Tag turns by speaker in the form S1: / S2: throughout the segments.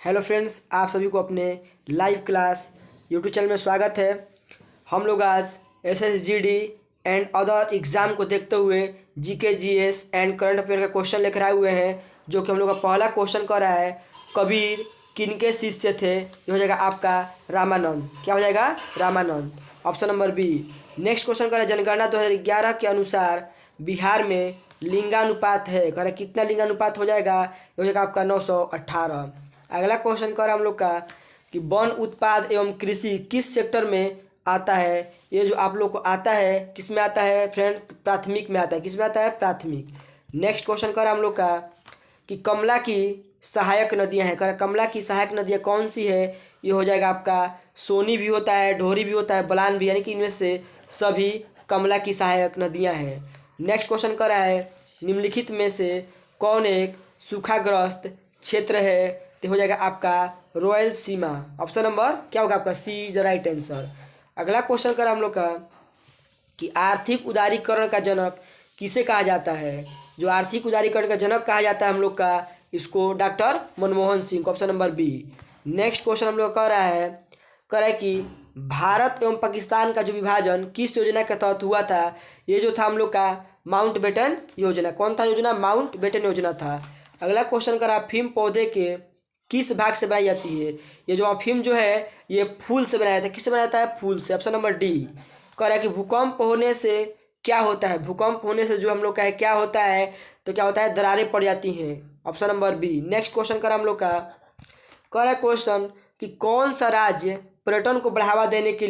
S1: Hello friends, आप सभी को अपने लाइव क्लास यूट्यूब चैनल में स्वागत है। हम लोग आज एसएसजीडी एंड अदर एग्ज़ाम को देखते हुए GK GS and current affair का क्वेश्चन लेकर आए हुए हैं, जो कि हम लोग का पहला क्वेश्चन कर रहा है, कबीर किनके शिष्य थे। ये हो जाएगा आपका रामानंद। क्या हो जाएगा? Ramanand. Option number B. Next question कर रहा है, जनगणना 2011 के अनुसार बिहार में लिंगानुपात है। कह रहा है कितना लिंगानुपात हो जाएगा? ये हो जाएगा आपका 918। अगला क्वेश्चन कर हम लोग का कि वन उत्पाद एवं कृषि किस सेक्टर में आता है। ये जो आप लोग को आता है, किस में आता है फ्रेंड्स? प्राथमिक में आता है। किस में आता है? प्राथमिक। नेक्स्ट क्वेश्चन कर हम लोग का कि कमला की सहायक नदियां हैं। कर कमला की सहायक नदियां कौन सी है? ये हो जाएगा आपका सोनी भी होता है, ढोरी भी होता है, बलान भी, यानी कि इनमें से सभी कमला की सहायक नदियां हैं। नेक्स्ट क्वेश्चन कर रहा है, निम्नलिखित में से कौन एक सूखाग्रस्त क्षेत्र है? तो हो जाएगा आपका रॉयल सीमा। ऑप्शन नंबर क्या होगा आपका? सी इज द राइट आंसर। अगला क्वेश्चन कर हम लोग का कि आर्थिक उदारीकरण का जनक किसे कहा जाता है। जो आर्थिक उदारीकरण का जनक कहा जाता है हम लोग का, इसको doctor Manmohan Singh. Option number B. Next question हम लोग कह रहा है कि भारत एवं पाकिस्तान का जो विभाजन किस योजना के तहत हुआ था। ये जो था हम लोग का माउंटबेटन योजना। कौन था योजना? माउंटबेटन योजना था। अगला क्वेश्चन करा, अफीम पौधे के किस भाग से बनाई जाती है। ये जो अफीम जो है ये फूल से बनाया जाता है। किससे बनाया जाता है? फूल से। Option number D. कह रहा है कि भूकंप होने से क्या होता है। भूकंप होने से जो हम लोग का है क्या होता है, तो क्या होता है? दरारें पड़ जाती हैं। Option number B. Next question करा हम लोग का, कह रहा है क्वेश्चन कि कौन सा राज्य पर्यटन को बढ़ावा देने के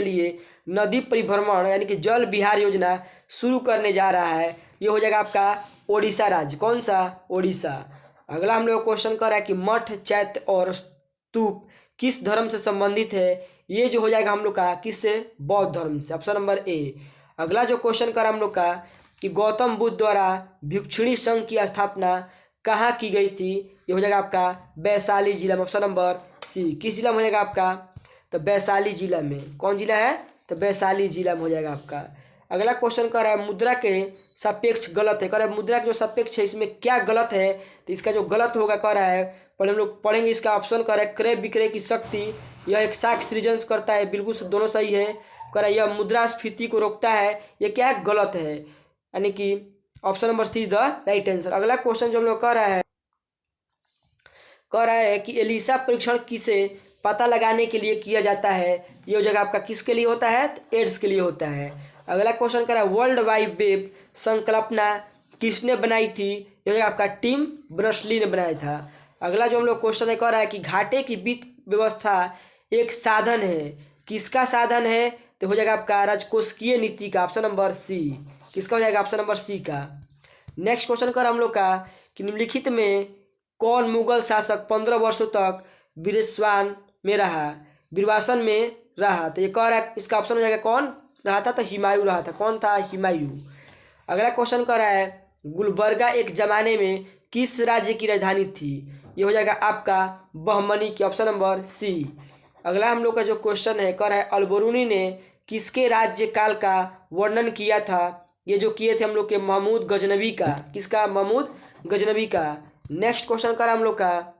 S1: लिए नदी परिभ्रमण यानी कि जल विहार योजना शुरू करने जा रहा है। ये हो जाएगा आपका ओडिशा राज्य। कौन सा? ओडिशा। अगला हम लोग क्वेश्चन कर रहा है कि मठ, चैत्य और स्तूप किस धर्म से संबंधित है। ये जो हो जाएगा हम लोग का किससे? बौद्ध धर्म से। ऑप्शन नंबर ए। अगला जो क्वेश्चन कर हम लोग का कि गौतम बुद्ध द्वारा भिक्षुणी संघ की स्थापना कहाँ की गई थी। ये हो जाएगा आपका वैशाली जिला में। Option number C. किस जिला में हो जाएगा आपका? तो वैशाली जिला में। कौन जिला है? तो वैशाली जिला में हो जाएगा आपका। अगला क्वेश्चन कर रहा है, मुद्रा के सापेक्ष गलत है। कह रहा है मुद्रा के जो सापेक्ष है इसमें क्या गलत है। तो इसका जो गलत होगा कह रहा है, पहले हम लोग पढ़ेंगे इसका। ऑप्शन कह रहा है क्रय विक्रय की शक्ति, यह एक साख सृजन करता है। बिल्कुल दोनों सही है। कह रहा है यह मुद्रास्फीति को रोकता है। ये क्या है? गलत है, यानी कि option number see the right answer. अगला क्वेश्चन जो हम लोग कह रहा है कि एलिसा परीक्षण किसे पता लगाने के लिए किया जाता है। ये हो जाएगा आपका किसके लिए होता है? तो एड्स के लिए होता है। अगला क्वेश्चन कर रहा है, वर्ल्ड वाइड वेब संकल्पना किसने बनाई थी। ये हो जाएगा आपका टिम बर्नर्स-ली ने बनाया था। अगला जो हम लोग क्वेश्चन कर रहा है कि घाटे की वित्त व्यवस्था एक साधन है। किसका साधन है? तो हो जाएगा आपका राजकोषीय नीति का। Option number C. किसका हो जाएगा? ऑप्शन नंबर सी का। नेक्स्ट क्वेश्चन कर हम लोग का कि निम्नलिखित में कौन मुगल शासक 15 वर्षों तक बिरवासन में रहा। तो ये कह रहा है इसका ऑप्शन हो जाएगा कौन रहा था? तो हुमायूं रहा था। कौन था? हुमायूं। अगला क्वेश्चन कर रहा है, गुलबर्गा एक जमाने में किस राज्य की राजधानी थी। ये हो जाएगा आपका बहमनी की। Option number C. अगला हम लोग का जो क्वेश्चन है कह रहा है, अलबरूनी ने किसके राज्य काल का वर्णन किया था। ये जो किए थे हम लोग के महमूद गजनवी का। किसका? महमूद गजनवी का। नेक्स्ट क्वेश्चन कर हम लोग का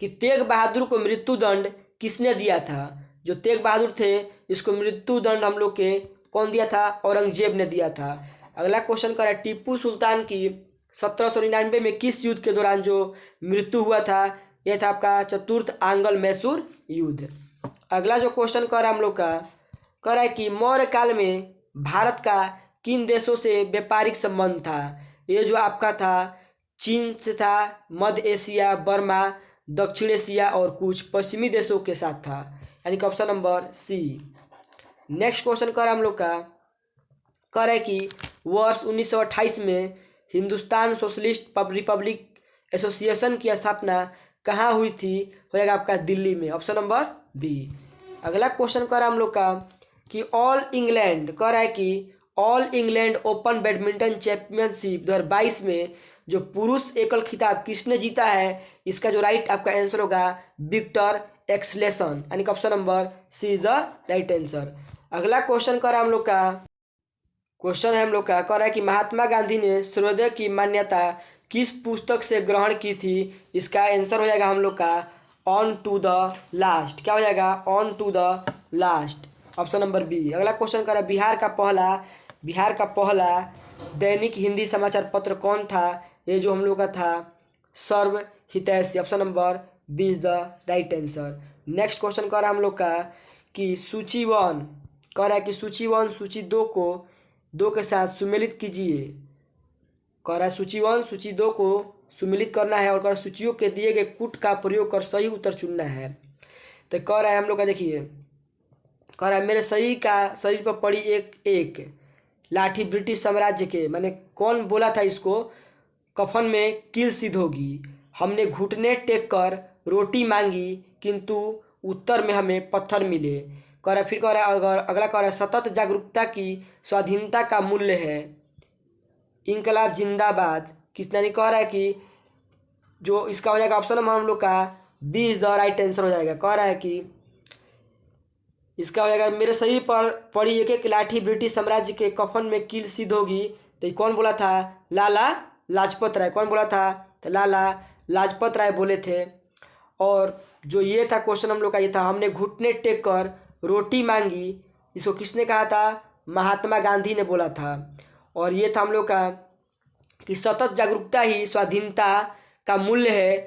S1: कि तेग बहादुर को मृत्यु दंड किसने दिया था। जो तेग बहादुर थे इसको मृत्यु दंड हम लोग के कौन दिया था? औरंगजेब ने दिया था। अगला क्वेश्चन कर रहा है, टीपू सुल्तान की 1799 में किस युद्ध के दौरान जो मृत्यु हुआ था। यह था आपका चतुर्थ आंग्ल मैसूर युद्ध। अगला जो क्वेश्चन कर रहा है हम लोग का कह रहा है कि मौर्य काल में भारत का किन देशों से व्यापारिक संबंध था। ये जो आपका था चीन से था, मध्य एशिया, बर्मा, दक्षिण एशिया और कुछ पश्चिमी देशों के साथ था, यानी कि option number C. Next question कर हम लोग का कह रहा है कि वर्ष 1928 में हिंदुस्तान सोशलिस्ट रिपब्लिक एसोसिएशन की स्थापना कहाँ हुई थी। हो जाएगा आपका दिल्ली में। Option number B. अगला क्वेश्चन कर हम लोग का कि ऑल इंग्लैंड कह रहा है कि all England open badminton championship 2022 में जो पुरुष एकल खिताब किसने जीता है। इसका जो राइट आपका आंसर होगा विक्टर एक्सलेसन, यानी कि option number C is the right answer. अगला क्वेश्चन कर हम लोग का कह रहा है कि महात्मा गांधी ने सूर्योदय की मान्यता किस पुस्तक से ग्रहण की थी? इसका आंसर हो जाएगा हम लोग का ऑन टू द लास्ट। क्या हो जाएगा? On to the last, option number B. अगला क्वेश्चन कर रहा है बिहार का पहला दैनिक हिंदी समाचार पत्र कौन था? ये जो हम लोग का था सर्व हितैषी, option number B is the right answer. Next question कर रहा है हम लोग का कि सूची वन कह रहा है कि सूची वन सूची दो को दो के साथ सुमेलित कीजिए। कह रहा है सूची वन सूची दो को सुमेलित करना है और कह सूचियों के दिए गए कूट का प्रयोग कर सही उत्तर चुनना है। तो कह रहा है हम लोग का देखिए, कह रहा है मेरे शरीर पर पड़ी एक एक लाठी ब्रिटिश साम्राज्य के, मैंने कौन बोला था इसको? कफन में कील सिद्ध होगी। हमने घुटने टेक कर रोटी मांगी किंतु उत्तर में हमें पत्थर मिले। कह रहा फिर कह रहा है अगला कह रहा है सतत जागरूकता की स्वाधीनता का मूल्य है। इनकलाब जिंदाबाद किसने नहीं? कह रहा है कि जो इसका हो जाएगा ऑप्शन नंबर हम लोग का B is the right answer हो जाएगा। कह रहा है कि इसका हो जाएगा मेरे शरीर पर पड़ी एक एक लाठी ब्रिटिश साम्राज्य के कफन में कील सिद्ध होगी। तो कौन बोला था? लाला लाजपत राय। कौन बोला था? तो लाला लाजपत राय बोले थे। और जो ये था क्वेश्चन हम लोग का ये था, हमने घुटने टेक कर रोटी मांगी, इसको किसने कहा था? महात्मा गांधी ने बोला था। और ये था हम लोग का कि सतत जागरूकता ही स्वाधीनता का मूल्य है,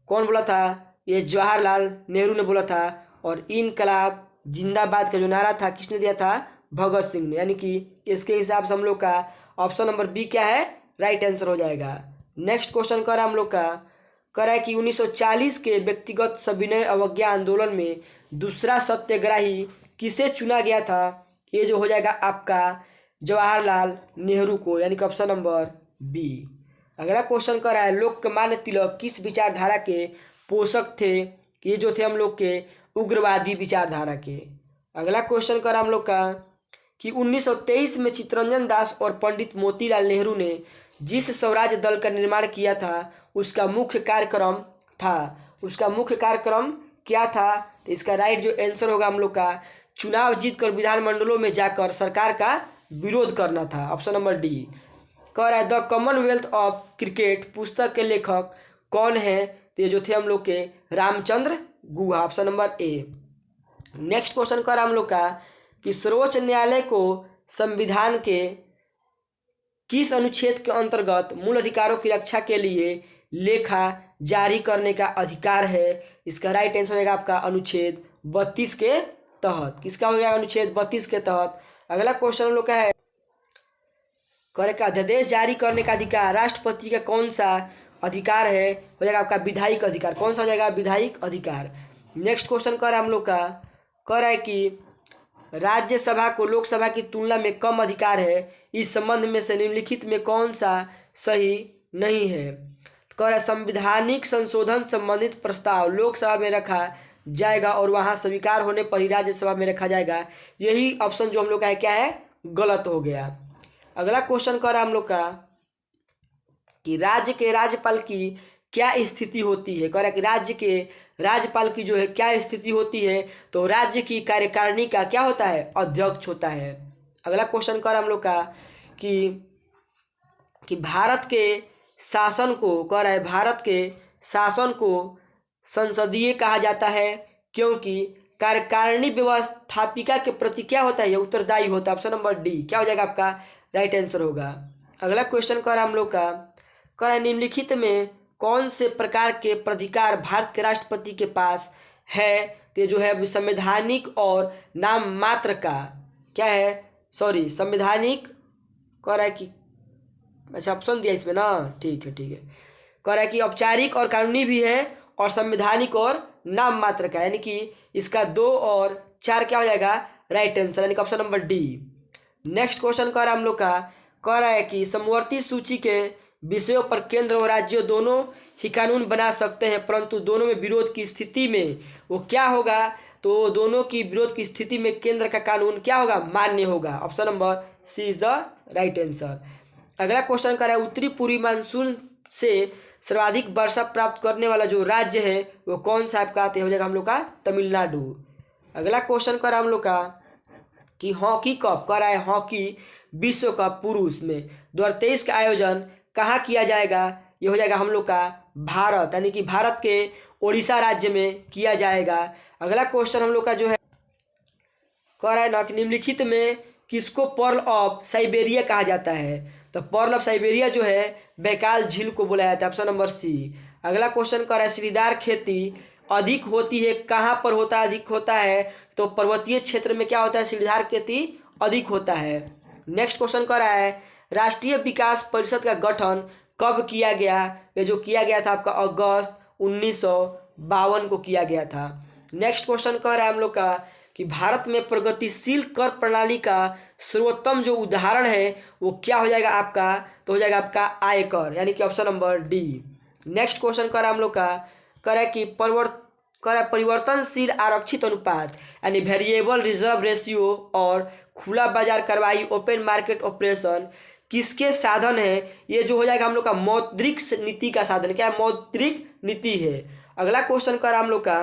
S1: कौन बोला था? ये जवाहरलाल नेहरू ने बोला था। और इनकलाब जिंदाबाद का जो नारा था किसने दिया था? भगत सिंह ने। यानी कि इसके हिसाब से हम लोग का ऑप्शन नंबर बी क्या है? राइट आंसर हो जाएगा। नेक्स्ट क्वेश्चन कर रहा है हम लोग का, कह रहा है कि 1940 के व्यक्तिगत सविनय अवज्ञा आंदोलन में दूसरा सत्याग्रही किसे चुना गया था? ये जो हो जाएगा आपका जवाहरलाल नेहरू को, यानी कि ऑप्शन नंबर बी। अगला क्वेश्चन कर रहा है लोकमान्य तिलक किस विचारधारा के पोषक थे? ये जो थे हम लोग के उग्रवादी विचारधारा के। अगला क्वेश्चन कर रहा हम लोग का कि 1923 में चित्तरंजन दास और पंडित मोतीलाल नेहरू ने जिस स्वराज दल का निर्माण किया था उसका मुख्य कार्यक्रम क्या था? तो इसका राइट जो आंसर होगा हम लोग का चुनाव जीतकर विधानमंडलों में जाकर सरकार का विरोध करना था, ऑप्शन नंबर डी। कह रहा है द कॉमनवेल्थ ऑफ क्रिकेट पुस्तक के लेखक कौन है? तो ये जो थे हम लोग के Ramachandra Guha, option number A. Next question कर हम लोग का कि सर्वोच्च न्यायालय को संविधान के किस अनुच्छेद के अंतर्गत मूल अधिकारों की रक्षा के लिए लेखा जारी करने का अधिकार है? इसका राइट आंसर होगा आपका अनुच्छेद 32 के तहत। किसका हो गया? अनुच्छेद 32 के तहत। अगला क्वेश्चन हम लोग का है करे का अध्यादेश जारी करने का अधिकार राष्ट्रपति का कौन सा अधिकार है? हो जाएगा आपका विधायिक अधिकार। कौन सा हो जाएगा? विधायिक अधिकार। नेक्स्ट क्वेश्चन कर रहा है हम लोग का, कह रहा है कि राज्यसभा को लोकसभा की तुलना में कम अधिकार है, इस संबंध में से निम्नलिखित में कौन सा सही नहीं है? कह रहा है संवैधानिक संशोधन संबंधित प्रस्ताव लोकसभा में रखा जाएगा और वहां स्वीकार होने पर ही राज्यसभा में रखा जाएगा। यही ऑप्शन जो हम लोग का है क्या है? गलत हो गया। अगला क्वेश्चन कर रहा है हम लोग का कि राज्य के राज्यपाल की क्या स्थिति होती है? कह रहा है कि राज्य के राज्यपाल की जो है क्या स्थिति होती है? तो राज्य की कार्यकारिणी का क्या होता है? अध्यक्ष होता है। अगला क्वेश्चन कर हम लोग का कि भारत के शासन को, कह रहा है भारत के शासन को संसदीय कहा जाता है क्योंकि कार्यकारिणी व्यवस्थापिका के प्रति क्या होता है? ये उत्तरदायी होता है, ऑप्शन नंबर डी। क्या हो जाएगा आपका? राइट आंसर होगा। अगला क्वेश्चन कर हम लोग का, कह रहा है निम्नलिखित में कौन से प्रकार के प्राधिकार भारत के राष्ट्रपति के पास है? तो जो है संवैधानिक और नाम मात्र का क्या है? संवैधानिक कह रहा है कि अच्छा ऑप्शन दिया इसमें ना, ठीक है। कह रहा है कि औपचारिक और कानूनी भी है और संवैधानिक और नाम मात्र का, यानी कि इसका 2 और 4 क्या हो जाएगा? राइट आंसर, यानी कि option number D. Next question कह रहा है हम लोग का, कह रहा है कि समवर्ती सूची के विषयों पर केंद्र और राज्य दोनों ही कानून बना सकते हैं परंतु दोनों में विरोध की स्थिति में वो क्या होगा? तो दोनों की विरोध की स्थिति में केंद्र का कानून क्या होगा? मान्य होगा, option number C is the right answer. अगला क्वेश्चन कर रहा है उत्तरी पूर्वी मानसून से सर्वाधिक वर्षा प्राप्त करने वाला जो राज्य है वो कौन सा आपका? हो जाएगा हम लोग का तमिलनाडु। अगला क्वेश्चन कर रहा है हम लोग का कि हॉकी कप, कह रहा है हॉकी विश्व कप पुरुष में 2023 का आयोजन कहाँ किया जाएगा? ये हो जाएगा हम लोग का भारत, यानी कि भारत के उड़ीसा राज्य में किया जाएगा। अगला क्वेश्चन हम लोग का जो है कह रहा है ना कि निम्नलिखित में किसको पर्ल ऑफ साइबेरिया कहा जाता है। तो पर्ल ऑफ साइबेरिया जो है बैकाल झील को बोला जाता है, ऑप्शन नंबर सी। अगला क्वेश्चन कह रहा है सीढ़ीदार खेती अधिक होती है, कहाँ पर होता है अधिक होता है। तो पर्वतीय क्षेत्र में क्या होता है, सीढ़ीदार खेती अधिक होता है। नेक्स्ट क्वेश्चन कह रहा है राष्ट्रीय विकास परिषद का गठन कब किया गया। ये जो किया गया था आपका अगस्त 1952 को किया गया था। नेक्स्ट क्वेश्चन कह रहा है हम लोग का कि भारत में प्रगतिशील कर प्रणाली का सर्वोत्तम जो उदाहरण है वो क्या हो जाएगा आपका, तो हो जाएगा आपका आयकर, यानी कि option number D. Next question कर हम लोग का कह रहा है कि परिवर्तनशील आरक्षित अनुपात यानी वेरिएबल रिजर्व रेशियो और खुला बाजार कार्रवाई ओपन मार्केट ऑपरेशन किसके साधन है। ये जो हो जाएगा हम लोग का मौद्रिक नीति का साधन, क्या है, मौद्रिक नीति है। अगला क्वेश्चन कर हम लोग का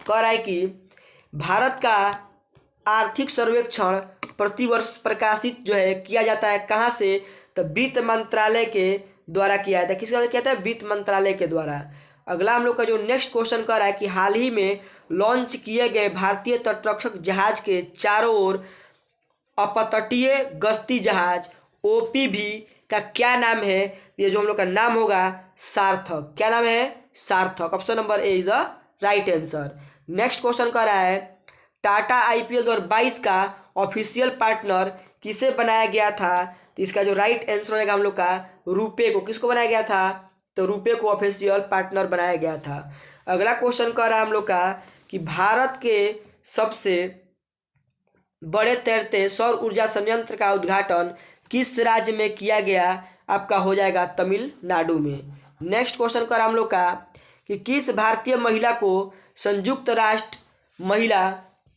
S1: कह रहा है कि भारत का आर्थिक सर्वेक्षण प्रतिवर्ष प्रकाशित जो है किया जाता है कहाँ से, तो वित्त मंत्रालय के द्वारा किया जाता है। किसके द्वारा किया जाता है, वित्त मंत्रालय के द्वारा। अगला हम लोग का जो नेक्स्ट क्वेश्चन कर रहा है कि हाल ही में लॉन्च किए गए भारतीय तटरक्षक जहाज के चारों ओर अपतटीय गश्ती जहाज ओपीवी का क्या नाम है। ये जो हम लोग का नाम होगा सार्थक, क्या नाम है, सार्थक। Option number A is the right answer. Next question कर रहा है टाटा आईपीएल 2022 का ऑफिशियल पार्टनर किसे बनाया गया था। तो इसका जो राइट आंसर हो जाएगा हम लोग का रुपे को। किसको बनाया गया था, तो रुपे को ऑफिशियल पार्टनर बनाया गया था। अगला क्वेश्चन कर रहा है हम लोग का कि भारत के सबसे बड़े तैरते सौर ऊर्जा संयंत्र का उद्घाटन किस राज्य में किया गया, आपका हो जाएगा तमिलनाडु में। नेक्स्ट क्वेश्चन कर हम लोग का कि किस भारतीय महिला को संयुक्त राष्ट्र महिला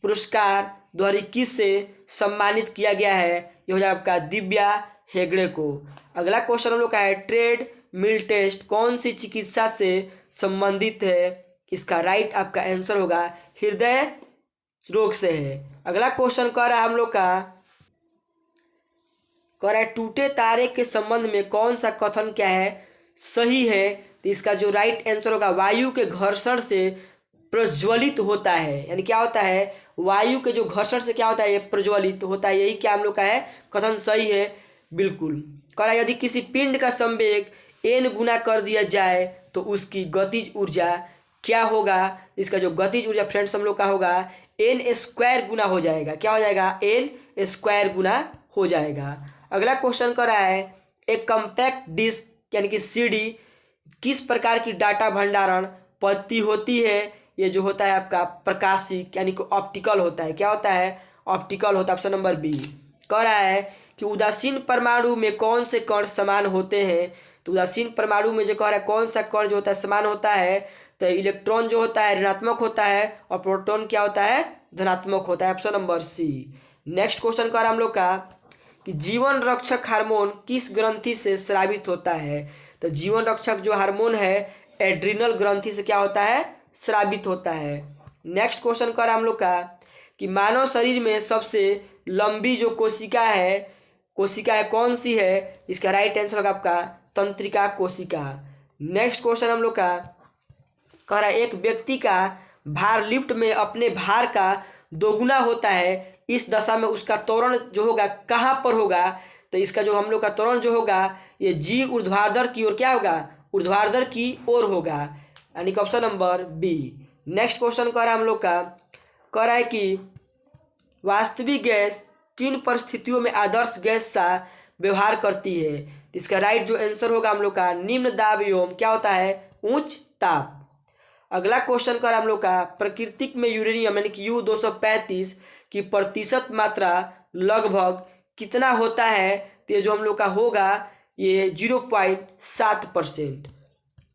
S1: पुरस्कार 2021 से सम्मानित किया गया है। ये हो जाएगा आपका दिव्या हेगड़े को। अगला क्वेश्चन हम लोग का है ट्रेड मिल टेस्ट कौन सी चिकित्सा से संबंधित है। इसका राइट आपका आंसर होगा हृदय रोग से है। अगला क्वेश्चन कह रहा है हम लोग का कह रहा है टूटे तारे के संबंध में कौन सा कथन क्या है, सही है। तो इसका जो राइट आंसर होगा वायु के घर्षण से प्रज्वलित होता है, यानी क्या होता है, वायु के जो घर्षण से क्या होता है, ये प्रज्वलित होता है। यही क्या हम लोग का है, कथन सही है, बिल्कुल। कह रहा है यदि किसी पिंड का संवेग n गुना कर दिया जाए तो उसकी गतिज ऊर्जा क्या होगा। इसका जो गतिज ऊर्जा फ्रेंड्स हम लोग का होगा n² गुना हो जाएगा। क्या हो जाएगा, n² गुना हो जाएगा। अगला क्वेश्चन कर रहा है एक कम्पैक्ट डिस्क यानी कि सीडी किस प्रकार की डाटा भंडारण पद्धति होती है। ये जो होता है आपका प्रकाशिक यानी कि ऑप्टिकल होता है। क्या होता है, ऑप्टिकल होता है। Option number B. कह रहा है कि उदासीन परमाणु में कौन से कण समान होते हैं। तो उदासीन परमाणु में जो कह रहा है कौन सा कण जो होता है समान होता है, तो इलेक्ट्रॉन जो होता है ऋणात्मक होता है और प्रोटॉन क्या होता है, धनात्मक होता है। Option number C. Next question कह रहा है हम लोग का कि जीवन रक्षक हार्मोन किस ग्रंथि से स्रावित होता है। तो जीवन रक्षक जो हार्मोन है एड्रिनल ग्रंथि से क्या होता है, स्रावित होता है। नेक्स्ट क्वेश्चन कर हम लोग का कि मानव शरीर में सबसे लंबी जो कोशिका है कौन सी है। इसका राइट आंसर होगा आपका तंत्रिका कोशिका। नेक्स्ट क्वेश्चन हम लोग का कह रहा है एक व्यक्ति का भार लिफ्ट में अपने भार का दोगुना होता है, इस दशा में उसका त्वरण जो होगा कहाँ पर होगा। तो इसका जो हम लोग का त्वरण जो होगा ये जी ऊर्ध्वाधर की ओर क्या होगा, ऊर्ध्वाधर की ओर होगा, यानी कि option number B. Next question कह रहा है हम लोग का कह रहा है कि वास्तविक गैस किन परिस्थितियों में आदर्श गैस सा व्यवहार करती है। इसका राइट जो आंसर होगा हम लोग का निम्न दाब एवं क्या होता है, उच्च ताप। अगला क्वेश्चन कर हम लोग का प्रकृति में यूरेनियम यानी कि U-235 की प्रतिशत मात्रा लगभग कितना होता है। तो ये जो हम लोग का होगा ये 0.7%।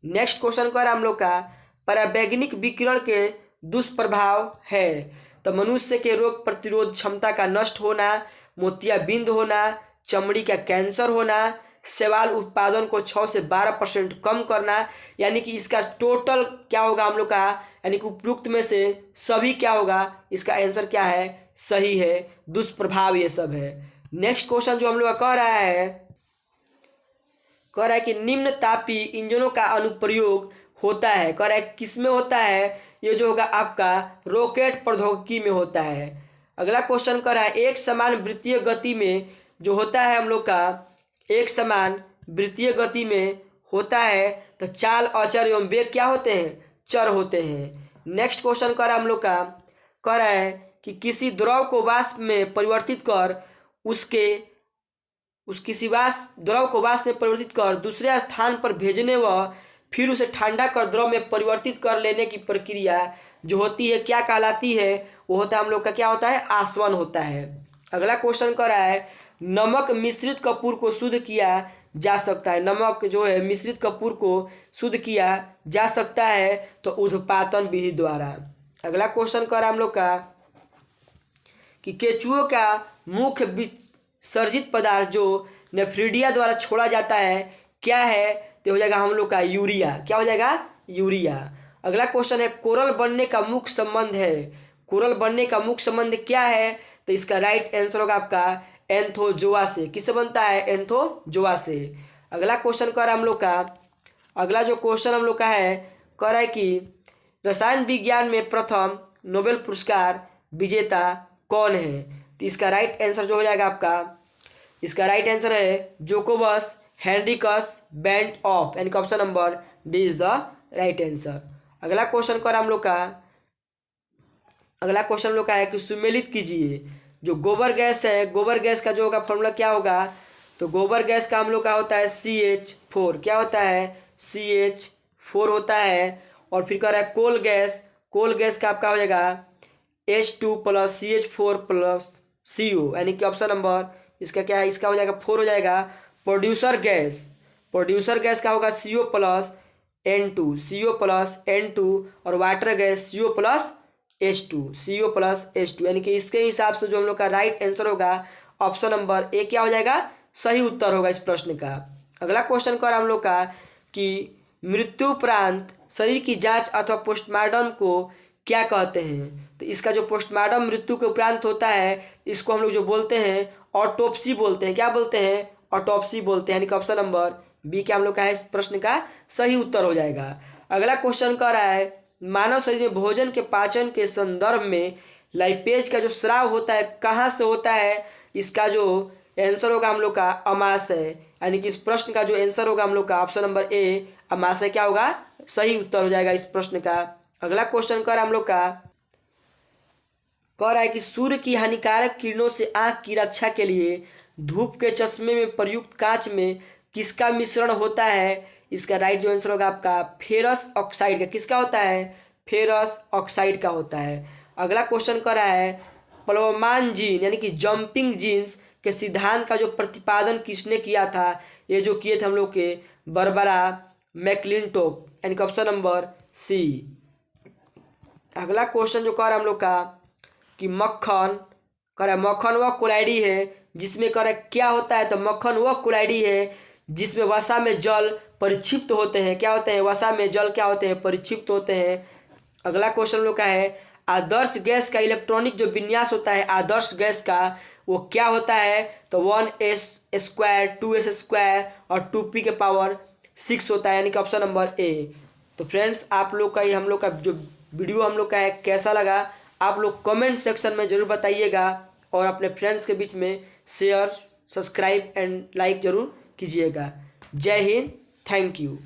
S1: नेक्स्ट क्वेश्चन कर हम लोग का पराबैंगनिक विकिरण के दुष्प्रभाव है। तो मनुष्य के रोग प्रतिरोध क्षमता का नष्ट होना, मोतियाबिंद होना, चमड़ी का कैंसर होना, शैवाल उत्पादन को 6 से 12% कम करना, यानी कि इसका टोटल क्या होगा हम लोग का, यानी कि उपयुक्त में से सभी क्या होगा, इसका आंसर क्या है, सही है, दुष्प्रभाव ये सब है। नेक्स्ट क्वेश्चन जो हम लोग का कह रहा है कह रहा है कि निम्न तापी इंजनों का अनुप्रयोग होता है। कह रहा है किस में होता है, ये जो होगा आपका रॉकेट प्रौद्योगिकी में होता है। अगला क्वेश्चन कह रहा है एक समान वृत्तीय गति में जो होता है हम लोग का, एक समान वृत्तीय गति में होता है तो चाल अचर एवं वेग क्या होते हैं, चर होते हैं। नेक्स्ट क्वेश्चन कह रहा है हम लोग का, कह रहा है कि किसी द्रव को वाष्प में परिवर्तित कर द्रव को वाष्प में परिवर्तित कर दूसरे स्थान पर भेजने व फिर उसे ठंडा कर द्रव में परिवर्तित कर लेने की प्रक्रिया जो होती है क्या कहलाती है, वो होता है हम लोग का क्या होता है, आसवन होता है। अगला क्वेश्चन कर रहा है नमक मिश्रित कपूर को शुद्ध किया जा सकता है। नमक जो है मिश्रित कपूर को शुद्ध किया जा सकता है तो ऊध्र्वपातन विधि द्वारा। अगला क्वेश्चन कर रहा है हम लोग का कि केचुओं का मुख्य विसर्जित पदार्थ जो नेफ्रिडिया द्वारा छोड़ा जाता है क्या है, तो हो जाएगा हम लोग का यूरिया। क्या हो जाएगा, यूरिया। अगला क्वेश्चन है कोरल बनने का मुख्य संबंध है। कोरल बनने का मुख्य संबंध क्या है, तो इसका राइट आंसर होगा आपका एंथोजोआ से। किससे बनता है, एंथोजोआ से। अगला क्वेश्चन कर हम लोग का, अगला जो क्वेश्चन हम लोग का है, कह रहा है कि रसायन विज्ञान में प्रथम नोबेल पुरस्कार विजेता कौन है, तो इसका राइट आंसर जो हो जाएगा आपका, इसका राइट आंसर है जोकोबस हेनरिकस बेंट ऑफ, यानी कि option number D is the right answer. अगला क्वेश्चन कर हम लोग का, अगला क्वेश्चन हम लोग का है कि सुमेलित कीजिए जो गोबर गैस है, गोबर गैस का जो होगा फॉर्मूला क्या होगा, तो गोबर गैस का हम लोग का होता है CH4। क्या होता है, CH4 होता है। और फिर कह रहा है कोल गैस, कोल गैस का आपका हो जाएगा H2 plus CH4 plus CO, यानी कि ऑप्शन नंबर इसका क्या है, इसका हो जाएगा 4 हो जाएगा। प्रोड्यूसर गैस, प्रोड्यूसर गैस का होगा CO plus N2, CO plus N2। और water gas CO plus H2, CO plus H2, यानी कि इसके हिसाब से जो हम लोग का राइट आंसर होगा ऑप्शन नंबर ए क्या हो जाएगा, सही उत्तर होगा इस प्रश्न का। अगला क्वेश्चन कर हम लोग का कि मृत्यु उपरांत शरीर की जांच अथवा पोस्टमार्टम को क्या कहते हैं, तो इसका जो पोस्टमार्टम मृत्यु के उपरांत होता है इसको हम लोग जो बोलते हैं ऑटोप्सी बोलते हैं। क्या बोलते हैं, ऑटोप्सी बोलते हैं, यानी कि ऑप्शन नंबर बी क्या हम लोग का है इस प्रश्न का सही उत्तर हो जाएगा। अगला क्वेश्चन कर रहा है मानव शरीर में भोजन के पाचन के संदर्भ में लाइपेज का जो स्राव होता है कहाँ से होता है, इसका जो आंसर होगा हम लोग का अमाशय, यानी कि इस प्रश्न का जो आंसर होगा हम लोग का ऑप्शन नंबर ए अमाशय क्या होगा, सही उत्तर हो जाएगा इस प्रश्न का। अगला क्वेश्चन कर हम लोग का, कह रहा है कि सूर्य की हानिकारक किरणों से आंख की रक्षा के लिए धूप के चश्मे में प्रयुक्त कांच में किसका मिश्रण होता है, इसका राइट जो आंसर होगा आपका फेरस ऑक्साइड का। किसका होता है, फेरस ऑक्साइड का होता है। अगला क्वेश्चन कर रहा है प्लवमान जीन यानी कि जंपिंग जीन्स के सिद्धांत का जो प्रतिपादन किसने किया था, ये जो किए थे हम लोग के बारबरा मैक्लिंटोक, यानी कि ऑप्शन नंबर सी। अगला क्वेश्चन जो कर हम लोग का कि मक्खन, कह रहा है मक्खन वह कोलाइडी है जिसमें कह रहा है क्या होता है, तो मक्खन वह कोलाइडी है जिसमें वसा में जल परिक्षिप्त होते हैं। क्या होते हैं, वसा में जल क्या होते हैं, परिक्षिप्त होते हैं। अगला क्वेश्चन लोग का है आदर्श गैस का इलेक्ट्रॉनिक जो विन्यास होता है आदर्श गैस का वो क्या होता है, तो 1s², 2s² और 2p के पावर 6 होता है, यानी कि ऑप्शन नंबर ए। तो फ्रेंड्स आप लोग का ये हम लोग का जो वीडियो हम लोग का है कैसा लगा, आप लोग कमेंट सेक्शन में ज़रूर बताइएगा और अपने फ्रेंड्स के बीच में शेयर, सब्सक्राइब एंड लाइक ज़रूर कीजिएगा। जय हिंद, थैंक यू।